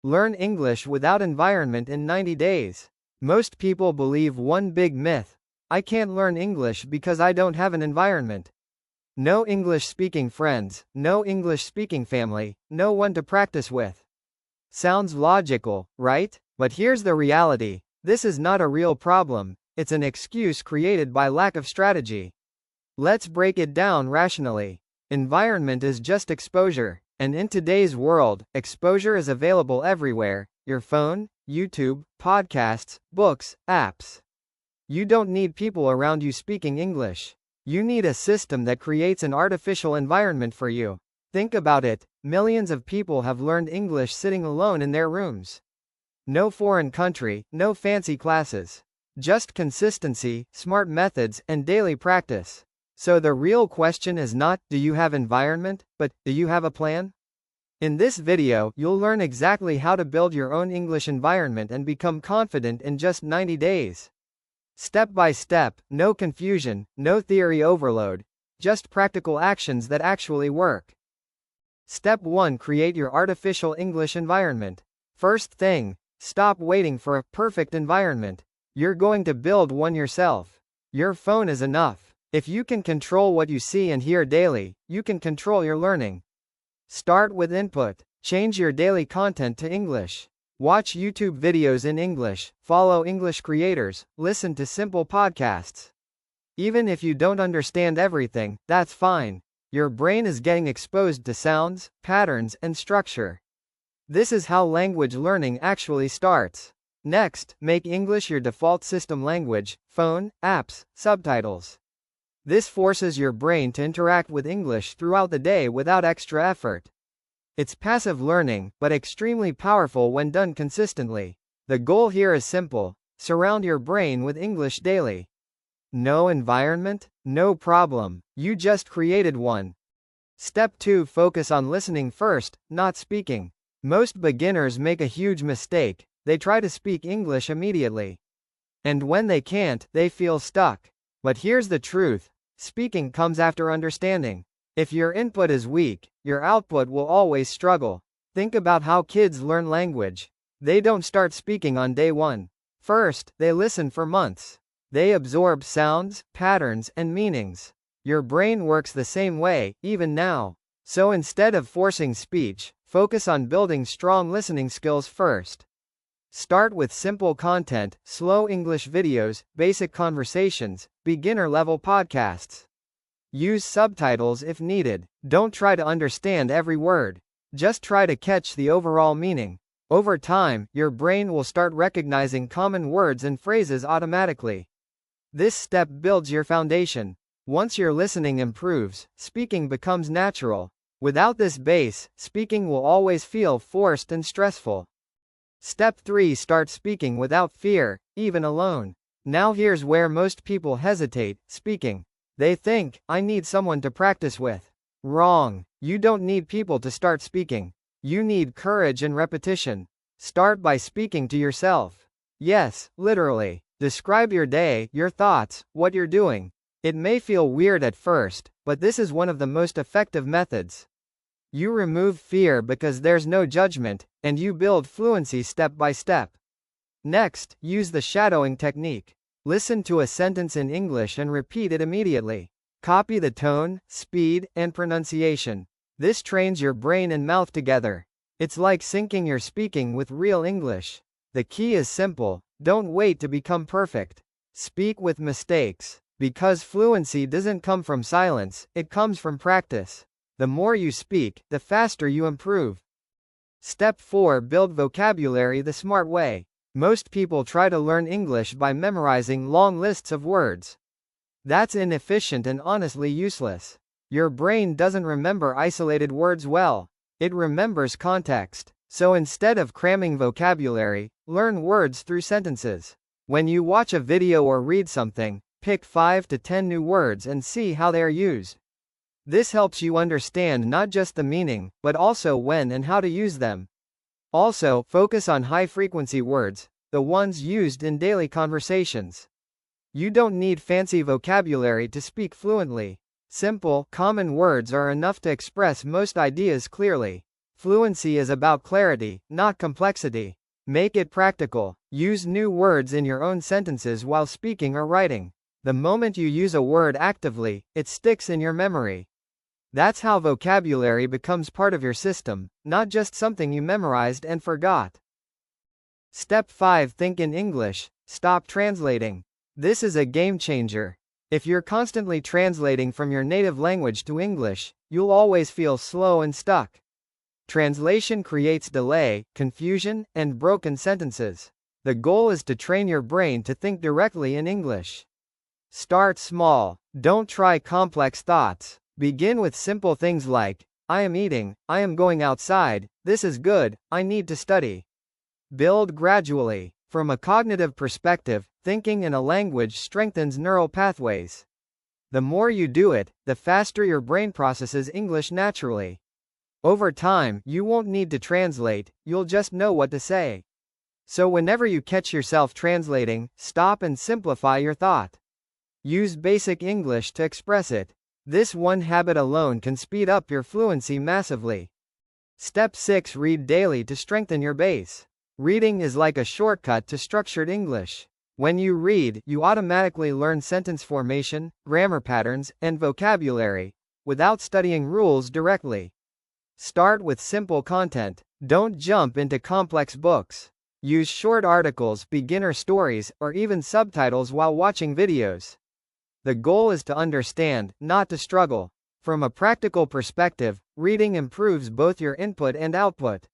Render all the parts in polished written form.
Learn English without environment in 90 days. Most people believe one big myth: I can't learn English because I don't have an environment. No English-speaking friends, no English-speaking family, no one to practice with. Sounds logical, right? But here's the reality. This is not a real problem. It's an excuse created by lack of strategy. Let's break it down rationally. Environment is just exposure. And in today's world, exposure is available everywhere: your phone, YouTube, podcasts, books, apps. You don't need people around you speaking English. You need a system that creates an artificial environment for you. Think about it. Millions of people have learned English sitting alone in their rooms. No foreign country, no fancy classes. Just consistency, smart methods, and daily practice. So the real question is not, do you have environment, but, do you have a plan? In this video, you'll learn exactly how to build your own English environment and become confident in just 90 days. Step by step, no confusion, no theory overload, just practical actions that actually work. Step 1: Create your artificial English environment. First thing, stop waiting for a perfect environment. You're going to build one yourself. Your phone is enough. If you can control what you see and hear daily, you can control your learning. Start with input. Change your daily content to English. Watch YouTube videos in English, follow English creators, listen to simple podcasts. Even if you don't understand everything, that's fine. Your brain is getting exposed to sounds, patterns, and structure. This is how language learning actually starts. Next, make English your default system language: phone, apps, subtitles. This forces your brain to interact with English throughout the day without extra effort. It's passive learning, but extremely powerful when done consistently. The goal here is simple: surround your brain with English daily. No environment? No problem. You just created one. Step 2: Focus on listening first, not speaking. Most beginners make a huge mistake. They try to speak English immediately. And when they can't, they feel stuck. But here's the truth: speaking comes after understanding. If your input is weak, your output will always struggle. Think about how kids learn language. They don't start speaking on day one. First, they listen for months. They absorb sounds, patterns, and meanings. Your brain works the same way, even now. So instead of forcing speech, focus on building strong listening skills first. Start with simple content: slow English videos, basic conversations, beginner-level podcasts. Use subtitles if needed. Don't try to understand every word. Just try to catch the overall meaning. Over time, your brain will start recognizing common words and phrases automatically. This step builds your foundation. Once your listening improves, speaking becomes natural. Without this base, speaking will always feel forced and stressful. Step 3: Start speaking without fear, even alone. Now here's where most people hesitate speaking. They think, I need someone to practice with. Wrong. You don't need people to start speaking. You need courage and repetition. Start by speaking to yourself. Yes, literally. Describe your day, your thoughts, what you're doing. It may feel weird at first, but this is one of the most effective methods. You remove fear because there's no judgment, and you build fluency step by step. Next, use the shadowing technique. Listen to a sentence in English and repeat it immediately. Copy the tone, speed, and pronunciation. This trains your brain and mouth together. It's like syncing your speaking with real English. The key is simple: don't wait to become perfect. Speak with mistakes. Because fluency doesn't come from silence, it comes from practice. The more you speak, the faster you improve. Step 4: Build vocabulary the smart way. Most people try to learn English by memorizing long lists of words. That's inefficient and honestly useless. Your brain doesn't remember isolated words well. It remembers context. So instead of cramming vocabulary, learn words through sentences. When you watch a video or read something, pick 5 to 10 new words and see how they are used. This helps you understand not just the meaning, but also when and how to use them. Also, focus on high-frequency words, the ones used in daily conversations. You don't need fancy vocabulary to speak fluently. Simple, common words are enough to express most ideas clearly. Fluency is about clarity, not complexity. Make it practical. Use new words in your own sentences while speaking or writing. The moment you use a word actively, it sticks in your memory. That's how vocabulary becomes part of your system, not just something you memorized and forgot. Step 5. Think in English. Stop translating. This is a game changer. If you're constantly translating from your native language to English, you'll always feel slow and stuck. Translation creates delay, confusion, and broken sentences. The goal is to train your brain to think directly in English. Start small. Don't try complex thoughts. Begin with simple things like, I am eating, I am going outside, this is good, I need to study. Build gradually. From a cognitive perspective, thinking in a language strengthens neural pathways. The more you do it, the faster your brain processes English naturally. Over time, you won't need to translate, you'll just know what to say. So whenever you catch yourself translating, stop and simplify your thought. Use basic English to express it. This one habit alone can speed up your fluency massively. Step 6. Read daily to strengthen your base. Reading is like a shortcut to structured English. When you read, you automatically learn sentence formation, grammar patterns, and vocabulary, without studying rules directly. Start with simple content. Don't jump into complex books. Use short articles, beginner stories, or even subtitles while watching videos. The goal is to understand, not to struggle. From a practical perspective, reading improves both your input and output.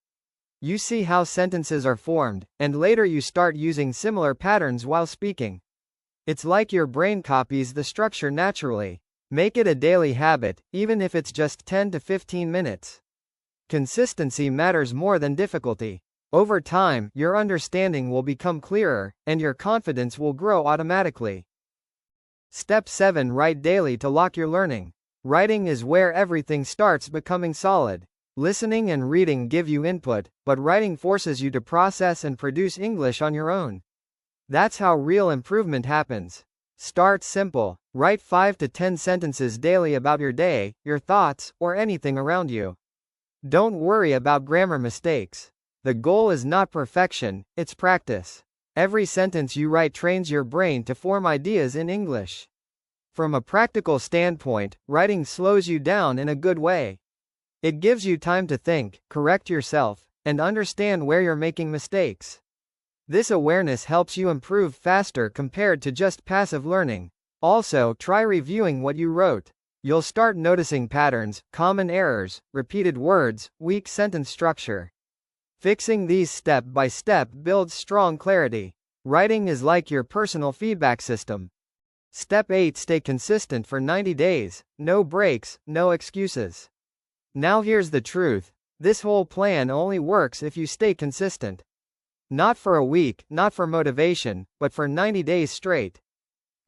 You see how sentences are formed, and later you start using similar patterns while speaking. It's like your brain copies the structure naturally. Make it a daily habit, even if it's just 10 to 15 minutes. Consistency matters more than difficulty. Over time, your understanding will become clearer, and your confidence will grow automatically. Step 7. Write daily to lock your learning. Writing is where everything starts becoming solid. Listening and reading give you input, but writing forces you to process and produce English on your own. That's how real improvement happens. Start simple. Write 5 to 10 sentences daily about your day, your thoughts, or anything around you. Don't worry about grammar mistakes. The goal is not perfection, it's practice. Every sentence you write trains your brain to form ideas in English. From a practical standpoint, writing slows you down in a good way. It gives you time to think, correct yourself, and understand where you're making mistakes. This awareness helps you improve faster compared to just passive learning. Also, try reviewing what you wrote. You'll start noticing patterns, common errors, repeated words, weak sentence structure. Fixing these step by step builds strong clarity. Writing is like your personal feedback system. Step 8. Stay consistent for 90 days. No breaks, no excuses. Now here's the truth. This whole plan only works if you stay consistent. Not for a week, not for motivation, but for 90 days straight.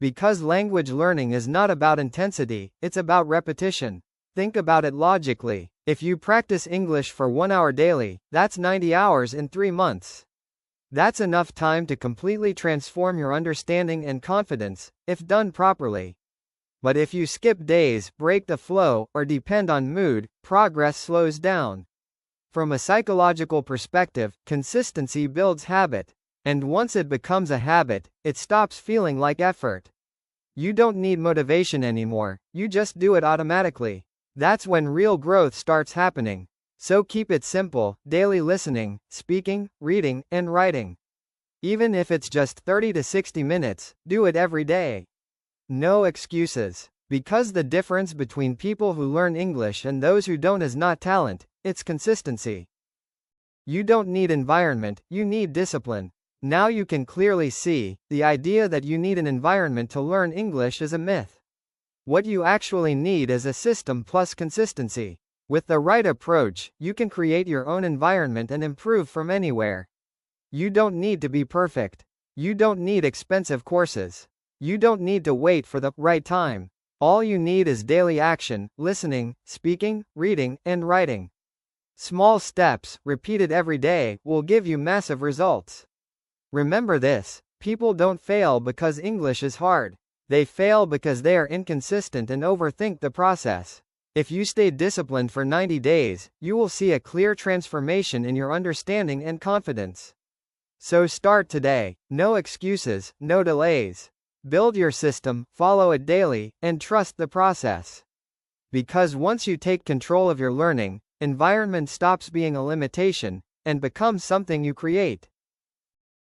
Because language learning is not about intensity, it's about repetition. Think about it logically. If you practice English for 1 hour daily, that's 90 hours in 3 months. That's enough time to completely transform your understanding and confidence, if done properly. But if you skip days, break the flow, or depend on mood, progress slows down. From a psychological perspective, consistency builds habit. And once it becomes a habit, it stops feeling like effort. You don't need motivation anymore, you just do it automatically. That's when real growth starts happening. So keep it simple, daily listening, speaking, reading, and writing. Even if it's just 30 to 60 minutes, do it every day. No excuses. Because the difference between people who learn English and those who don't is not talent, it's consistency. You don't need environment, you need discipline. Now you can clearly see, the idea that you need an environment to learn English is a myth. What you actually need is a system plus consistency. With the right approach, you can create your own environment and improve from anywhere. You don't need to be perfect. You don't need expensive courses. You don't need to wait for the right time. All you need is daily action, listening, speaking, reading, and writing. Small steps, repeated every day, will give you massive results. Remember this, people don't fail because English is hard. They fail because they are inconsistent and overthink the process. If you stay disciplined for 90 days, you will see a clear transformation in your understanding and confidence. So start today. No excuses, no delays. Build your system, follow it daily, and trust the process. Because once you take control of your learning, environment stops being a limitation and becomes something you create.